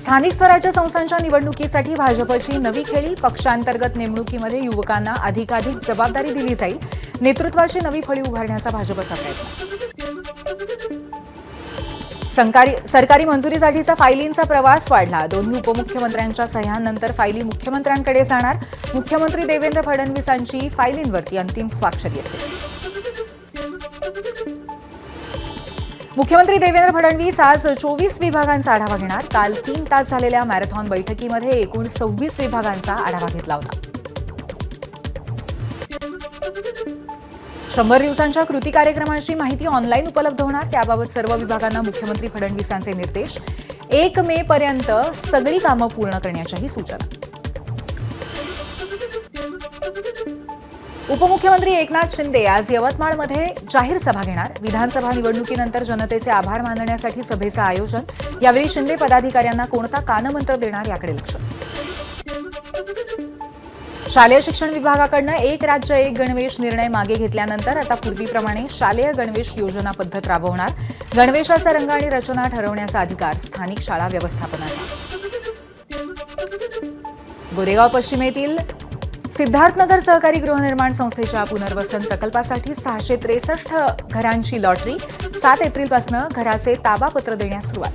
स्थानिक स्वराज्य संस्थांच्या निवडणुकीसाठी भाजपची नवी खेळी. पक्षांतर्गत नेमणुकीमध्ये युवकांना अधिकाधिक जबाबदारी दिली जाईल. नेतृत्वाची नवी फळी उभारण्याचा भाजपचा प्रयत्न. सरकारी मंजुरीसाठीचा फायलींचा प्रवास वाढला. दोन्ही उपमुख्यमंत्र्यांच्या सह्यांनंतर फायली मुख्यमंत्र्यांकडे जाणार. मुख्यमंत्री देवेंद्र फडणवीसांची फायलींवरती अंतिम स्वाक्षरी असेल. मुख्यमंत्री देवेंद्र फडणवीस आज 24 विभागांचा आढावा घेणार. काल 3 तास झालेल्या मॅरेथॉन बैठकीमध्ये एकूण 26 विभागांचा आढावा घेतला होता. 100 दिवसांच्या कृती कार्यक्रमांची माहिती ऑनलाईन उपलब्ध होणार. त्याबाबत सर्व विभागांना मुख्यमंत्री फडणवीसांचे निर्देश. 1 मे पर्यंत सगळी कामं पूर्ण करण्याच्याही सूचना. उपमुख्यमंत्री एकनाथ शिंदे आज यवतमाळमध्ये जाहीर सभा घेणार. विधानसभा निवडणुकीनंतर जनतेचे आभार मानण्यासाठी सभेचं आयोजन. यावेळी शिंदे पदाधिकाऱ्यांना कोणता कानमंत्र देणार याकडे लक्ष. शालेय शिक्षण विभागाकडून एक राज्य एक गणवेश निर्णय मागे घेतल्यानंतर आता पूर्वीप्रमाणे शालेय गणवेश योजना पद्धत राबवणार. गणवेशाचा रंग आणि रचना ठरवण्याचा अधिकार स्थानिक शाळा व्यवस्थापनाचा. गोरेगाव पश्चिमेतील सिद्धार्थनगर सहकारी गृहनिर्माण संस्थेच्या पुनर्वसन प्रकल्पासाठी 663 घरांची लॉटरी. 7 एप्रिलपासून घराचे ताबापत्र देण्यास सुरुवात.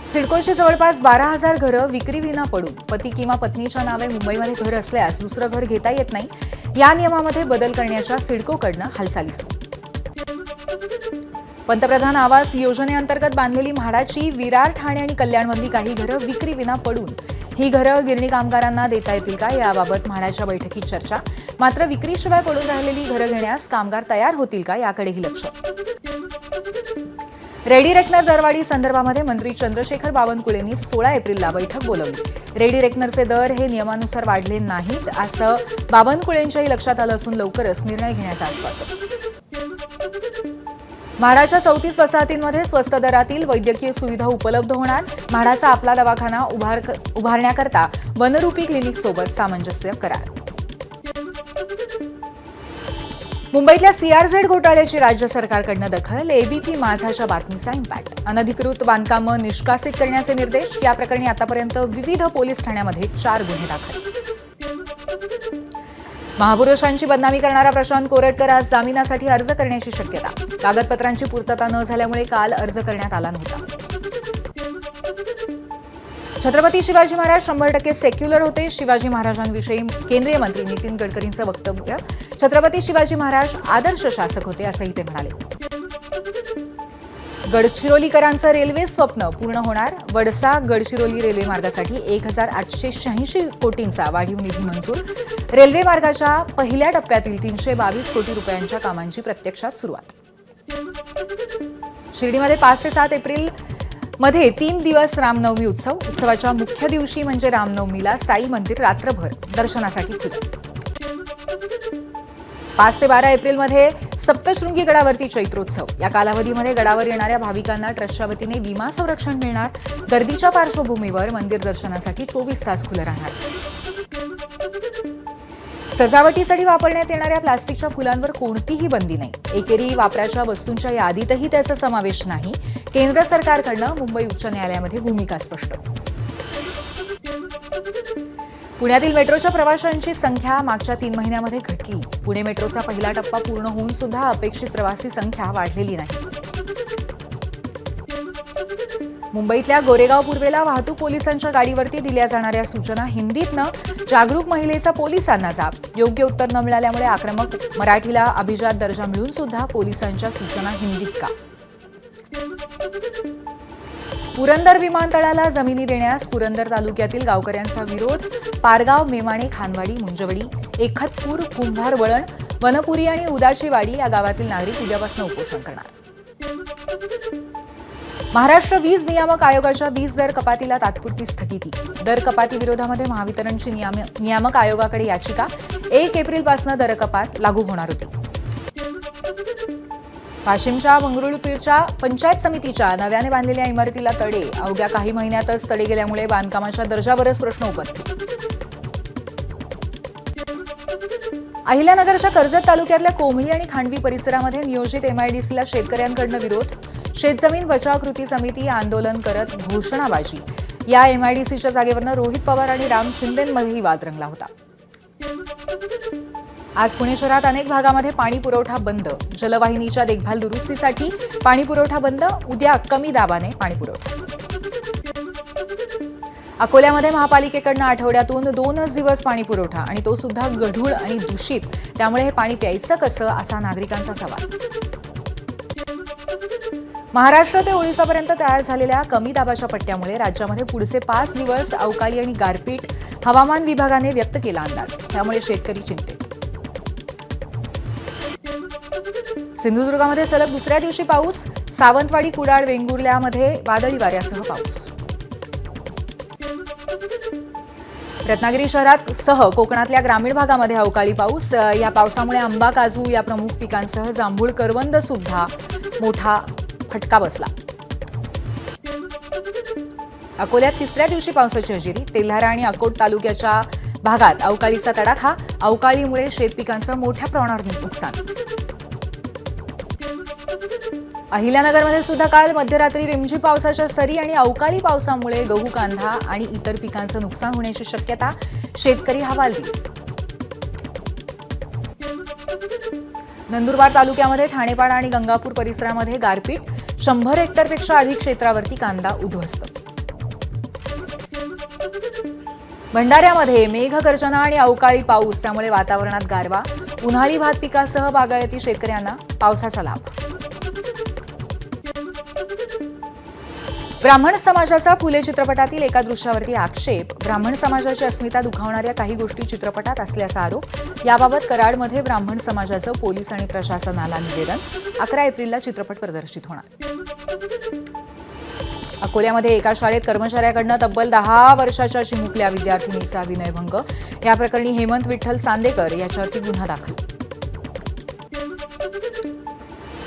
सिडकोची जवळपास 12,000 घरं विक्रीविना पडून. पती किंवा पत्नीच्या नावे मुंबईमध्ये घर असल्यास दुसरं घर घेता येत नाही. या नियमामध्ये बदल करण्याच्या सिडकोकडनं हालचाली सुरू. पंतप्रधान आवास योजनेअंतर्गत बांधलेली म्हाडाची विरार, ठाणे आणि कल्याणमधली काही घरं विक्रीविना पडून. ही घरं गिरणी कामगारांना देता येतील का याबाबत म्हाडाच्या बैठकीत चर्चा. मात्र विक्रीशिवाय पडून राहिलेली घरं घेण्यास कामगार तयार होतील का याकडेही लक्ष. रेडी रेकनर दरवाढी संदर्भामध्ये मंत्री चंद्रशेखर बावनकुळेंनी 16 एप्रिलला बैठक बोलावली. रेडी रेकनरचे दर हे नियमानुसार वाढले नाहीत असं बावनकुळेंच्याही लक्षात आलं असून लवकरच निर्णय घेण्याचं आश्वासन. म्हाडाच्या 34 वसाहतींमध्ये स्वस्त दरातील वैद्यकीय सुविधा उपलब्ध होणार. म्हाडाचा आपला दवाखाना उभारण्याकरता वनरूपी क्लिनिकसोबत सामंजस्य करार. मुंबईतल्या सीआरझेड घोटाळ्याची राज्य सरकारकडनं दखल. एबीपी माझाच्या बातमीचा इम्पॅक्ट. अनधिकृत बांधकामं निष्कासित करण्याचे निर्देश. या प्रकरणी आतापर्यंत विविध पोलीस ठाण्यामध्ये 4 गुन्हे दाखल. महापुरुषांची बदनामी करणारा प्रशांत कोरटकर आज जामिनासाठी अर्ज करण्याची शक्यता. कागदपत्रांची पूर्तता न झाल्यामुळे काल अर्ज करण्यात आला नव्हता. छत्रपती शिवाजी महाराज 100% सेक्युलर होते. शिवाजी महाराजांविषयी केंद्रीय मंत्री नितीन गडकरींचं वक्तव्य. छत्रपती शिवाजी महाराज आदर्श शासक होते असंही ते म्हणाले. गडचिरोलीकरांचं रेल्वे स्वप्न पूर्ण होणार. वडसा गडचिरोली रेल्वे मार्गासाठी 1,886 कोटींचा वाढीव निधी मंजूर. रेल्वे मार्गाच्या पहिल्या टप्प्यातील 322 कोटी रुपयांच्या कामांची प्रत्यक्षात सुरुवात. शिर्डीमध्ये 5 ते 7 एप्रिल मध्ये 3 दिवस रामनवमी उत्सव. उत्सवाच्या मुख्य दिवशी म्हणजे रामनवमीला साई मंदिर रात्रभर दर्शनासाठी खुलं. 5 ते 12 एप्रिलमध्ये सप्तशृंगी गडावरती चैत्रोत्सव. या कालावधीमध्ये गडावर येणाऱ्या भाविकांना ट्रस्टच्या वतीने विमा संरक्षण मिळणार. गर्दीच्या पार्श्वभूमीवर मंदिर दर्शनासाठी 24 तास खुलं राहणार. सजावटीसाठी वापरण्यात येणाऱ्या प्लास्टिकच्या फुलांवर कोणतीही बंदी नाही. एकेरी वापराच्या वस्तूंच्या यादीतही त्याचा समावेश नाही. केंद्र सरकारकडनं मुंबई उच्च न्यायालयामध्ये भूमिका स्पष्ट. पुण्यातील मेट्रोच्या प्रवाशांची संख्या मागच्या 3 महिन्यामध्ये घटली. पुणे मेट्रोचा पहिला टप्पा पूर्ण होऊन सुद्धा अपेक्षित प्रवासी संख्या वाढलेली नाही. मुंबईतल्या गोरेगाव पूर्वेला वाहतूक पोलिसांच्या गाडीवरती दिल्या जाणाऱ्या सूचना हिंदीतनं. जागरूक महिलेचा पोलिसांना जाब. योग्य उत्तर न मिळाल्यामुळे आक्रमक. मराठीला अभिजात दर्जा मिळून सुद्धा पोलिसांच्या सूचना हिंदीत का. पुरंदर विमानतळाला जमिनी देण्यास पुरंदर तालुक्यातील गावकऱ्यांचा विरोध. पारगाव, मेमाणे, खानवाडी, मुंजवडी, एकतपूर, कुंभार वळण, वनपुरी आणि उदाचीवाडी या गावातील नागरिक उद्यापासून उपोषण करणार. महाराष्ट्र वीज नियामक आयोगाच्या वीज दर कपातीला तात्पुरती स्थगिती. दर कपाती विरोधामध्ये महावितरणची नियामक आयोगाकडे याचिका. 1 एप्रिलपासून दर कपात लागू होणार होती. वाशिमच्या मंगरुळपीरच्या पंचायत समितीच्या नव्याने बांधलेल्या इमारतीला तडे. अवघ्या काही महिन्यातच तडे गेल्यामुळे बांधकामाच्या दर्जावरच प्रश्न उपस्थित. अहिल्यानगरच्या कर्जत तालुक्यातल्या कोंभळी आणि खांडवी परिसरामध्ये नियोजित एमआयडीसीला शेतकऱ्यांकडून विरोध. शेतजमीन बचाव कृती समिती आंदोलन करत घोषणाबाजी. या एमआयडीसीच्या जागेवरनं रोहित पवार आणि राम शिंदेंमध्येही वाद रंगला होता. आज पुणे शहरात अनेक भागामध्ये पाणी पुरवठा बंद. जलवाहिनीच्या देखभाल दुरुस्तीसाठी पाणी पुरवठा बंद. उद्या कमी दाबाने पाणी पुरवठा. अकोल्यामध्ये महापालिकेकडनं आठवड्यातून 2च दिवस पाणी पुरवठा आणि तो सुद्धा गढूळ आणि दूषित. त्यामुळे हे पाणी प्यायचं कसं असा नागरिकांचा सवाल. महाराष्ट्र ते ओडिशापर्यंत तयार झालेल्या कमी दाबाच्या पट्ट्यामुळे राज्यामध्ये पुढचे 5 दिवस अवकाळी आणि गारपीट हवामान विभागाने व्यक्त केला अंदाज. त्यामुळे शेतकरी चिंतेत. सिंधुदुर्गामध्ये सलग दुसऱ्या दिवशी पाऊस. सावंतवाडी, कुडाळ, वेंगुर्ल्यामध्ये वादळी वाऱ्यासह पाऊस. रत्नागिरी शहरात सह कोकणातल्या ग्रामीण भागामध्ये अवकाळी पाऊस. या पावसामुळे आंबा, काजू या प्रमुख पिकांसह जांभूळ, करवंद सुद्धा मोठा फटका बसला. अकोल्यात तिसऱ्या दिवशी पावसाची हजेरी. तेल्हारा आणि अकोट तालुक्याच्या भागात अवकाळीचा तडाखा. अवकाळीमुळे शेतपिकांचं मोठ्या प्रमाणावर नुकसान. अहिल्यानगरमध्ये सुद्धा काल मध्यरात्री रिमझिम पावसाच्या सरी आणि अवकाळी पावसामुळे गहू, कांदा आणि इतर पिकांचं नुकसान होण्याची शक्यता. शेतकरी हवालदिल. नंदुरबार तालुक्यामध्ये ठाणेपाडा आणि गंगापूर परिसरामध्ये गारपीट. 100 हेक्टरपेक्षा अधिक क्षेत्रावरती कांदा उद्ध्वस्त. भंडाऱ्यामध्ये मेघगर्जना आणि अवकाळी पाऊस. त्यामुळे वातावरणात गारवा. उन्हाळी भात पिकासह बागायती शेतकऱ्यांना पावसाचा लाभ. ब्राह्मण समाजाचा फुले चित्रपटातील एका दृश्यावरती आक्षेप. ब्राह्मण समाजाची अस्मिता दुखावणाऱ्या काही गोष्टी चित्रपटात असल्याचा आरोप. याबाबत कराडमध्ये ब्राह्मण समाजाचं पोलीस आणि प्रशासनाला निवेदन. 11 एप्रिलला चित्रपट प्रदर्शित होणार. अकोल्यामध्ये एका शाळेत कर्मचाऱ्याकडनं तब्बल 10 वर्षाच्या चिमुकल्या विद्यार्थिनीचा विनयभंग. या प्रकरणी हेमंत विठ्ठल चांदेकर याच्यावरती गुन्हा दाखल.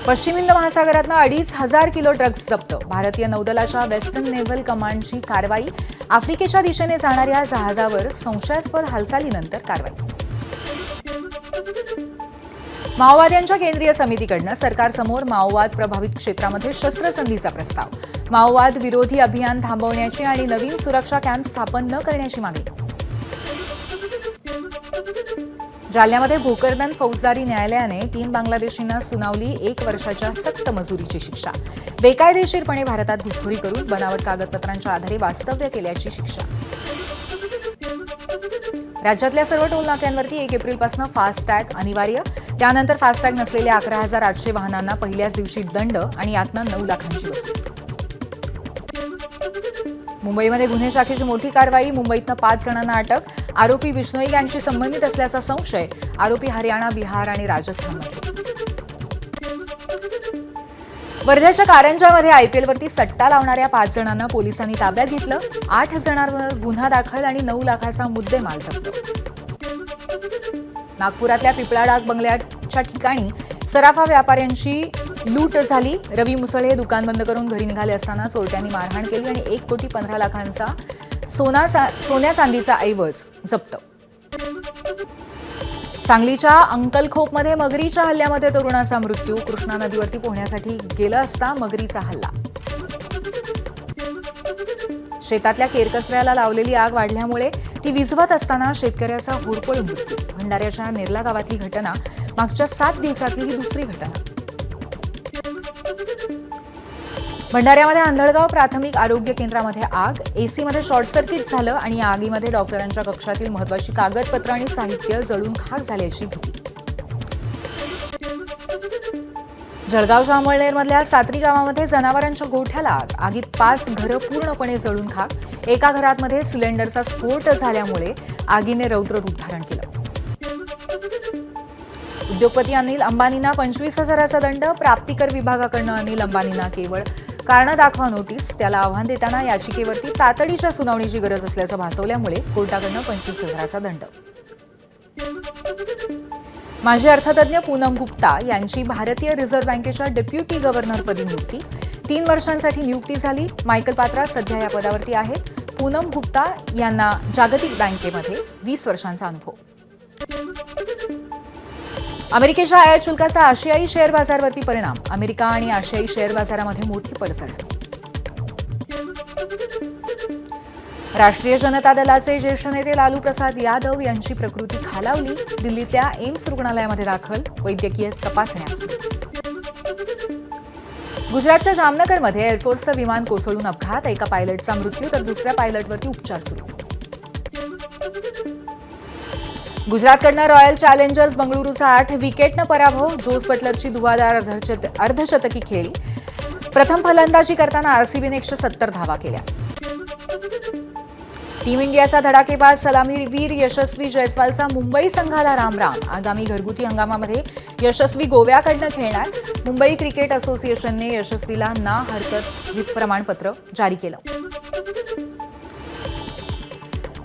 पश्चिम हिंद महासागरातनं 2,500 किलो ड्रग्ज जप्त. भारतीय नौदलाच्या वेस्टर्न नेव्हल कमांडची कारवाई. आफ्रिकेच्या दिशेने जाणाऱ्या जहाजावर संशयास्पद हालचालीनंतर कारवाई. माओवाद्यांच्या केंद्रीय समितीकडनं सरकारसमोर माओवाद प्रभावित क्षेत्रामध्ये शस्त्रसंधीचा प्रस्ताव. माओवाद विरोधी अभियान थांबवण्याची आणि नवीन सुरक्षा कॅम्प स्थापन न करण्याची मागणी. जालन्यामध्ये भोकरदन फौजदारी न्यायालयाने 3 बांगलादेशींना सुनावली 1 वर्षाच्या सक्त मजुरीची शिक्षा. बेकायदेशीरपणे भारतात घुसखोरी करून बनावट कागदपत्रांच्या आधारे वास्तव्य केल्याची शिक्षा. राज्यातल्या सर्व टोलनाक्यांवरती 1 एप्रिलपासून फास्टॅग अनिवार्य. त्यानंतर फास्टॅग नसलेल्या 11,800 वाहनांना पहिल्याच दिवशी दंड आणि यातनं 9 लाखांची वसूल. मुंबईमध्ये गुन्हे शाखेची मोठी कारवाई. मुंबईतनं 5 जणांना अटक. आरोपी विष्णोई यांची संबंधित असल्याचा संशय. आरोपी हरियाणा, बिहार आणि राजस्थानमधले. वर्ध्याच्या कारंजामध्ये आयपीएलवरती सट्टा लावणाऱ्या 5 जणांना पोलिसांनी ताब्यात घेतलं. 8 जणांवर गुन्हा दाखल आणि 9 लाखाचा मुद्देमाल जप्त. नागपुरातल्या पिपळाडाग बंगल्याच्या ठिकाणी सराफा व्यापाऱ्यांची लूट झाली. रवी मुसळे हे दुकान बंद करून घरी निघाले असताना चोरट्यांनी मारहाण केली आणि 1,15,00,000चा सोन्या चांदीचा ऐवज जप्त. सांगलीच्या अंकलखोपमध्ये मगरीच्या हल्ल्यामध्ये तरुणाचा मृत्यू. कृष्णा नदीवरती पोहण्यासाठी गेला असता मगरीचा हल्ला. शेतातल्या केरकचऱ्याला लावलेली आग वाढल्यामुळे ती विझवत असताना शेतकऱ्याचा होरपळ मृत्यू. भंडाऱ्याच्या नेरला गावातली घटना. मागच्या 7 दिवसातली ही दुसरी घटना. भंडाऱ्यामध्ये आंधळगाव प्राथमिक आरोग्य केंद्रामध्ये आग. एसीमध्ये शॉर्ट सर्किट झालं आणि या आगीमध्ये डॉक्टरांच्या कक्षातील महत्त्वाची कागदपत्र आणि साहित्य जळून खाक झाल्याची भीती. जळगाव जामवळनेरमधल्या सात्री गावामध्ये जनावरांच्या गोठ्याला आग. आगीत 5 घरं पूर्णपणे जळून खाक. एका घरामध्ये सिलेंडरचा स्फोट झाल्यामुळे आगीने रौद्र रूप धारण केलं. उद्योगपती अनिल अंबानींना 25,000चा दंड. प्राप्तिकर विभागाकडनं अनिल अंबानींना केवळ कारण दाखवा नोटीस. त्याला आव्हान देताना याचिकेवरती तातडीच्या सुनावणीची गरज असल्याचं भासवल्यामुळे कोर्टाकडनं 25,000चा दंड. माजी अर्थतज्ञ पूनम गुप्ता यांची भारतीय रिझर्व्ह बँकेच्या डेप्युटी गव्हर्नरपदी नियुक्ती. 3 वर्षांसाठी नियुक्ती झाली. मायकल पात्रा सध्या या पदावरती आहेत. पूनम गुप्ता यांना जागतिक बँकेमध्ये 20 वर्षांचा अनुभव. अमेरिकेच्या आयात शुल्काचा आशियाई शेअर बाजारावरती परिणाम. अमेरिका आणि आशियाई शेअर बाजारामध्ये मोठी पडझड. राष्ट्रीय जनता दलाचे ज्येष्ठ नेते लालू प्रसाद यादव यांची प्रकृती खालावली. दिल्लीतल्या एम्स रुग्णालयामध्ये दाखल. वैद्यकीय तपासण्या सुरू. गुजरातच्या जामनगरमध्ये एअरफोर्सचं विमान कोसळून अपघात. एका पायलटचा मृत्यू तर दुसऱ्या पायलटवरती उपचार सुरू. गुजरातकडनं रॉयल चॅलेंजर्स बंगळुरूचा 8 विकेटनं पराभव. जोस बटलरची धुवाधार अर्धशतकी खेळी. प्रथम फलंदाजी करताना आरसीबीने 170 धावा केल्या. टीम इंडियाचा धडाकेबाज सलामीवीर यशस्वी जयस्वालचा मुंबई संघाला रामराम. आगामी घरगुती हंगामामध्ये यशस्वी गोव्याकडनं खेळणार. मुंबई क्रिकेट असोसिएशनने यशस्वीला ना हरकत प्रमाणपत्र जारी केलं.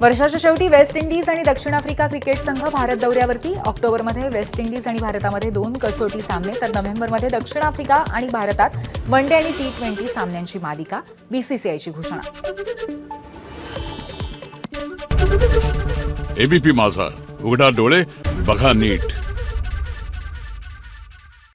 वर्षाच्या शेवटी वेस्ट इंडिज आणि दक्षिण आफ्रिका क्रिकेट संघ भारत दौऱ्यावरती. ऑक्टोबरमध्ये वेस्ट इंडिज आणि भारतामध्ये 2 कसोटी सामने तर नोव्हेंबरमध्ये दक्षिण आफ्रिका आणि भारतात वन-डे आणि T20 सामन्यांची मालिका. बीसीसीआयची घोषणा. एबीपी माझा, उघडा डोळे बघा नीट.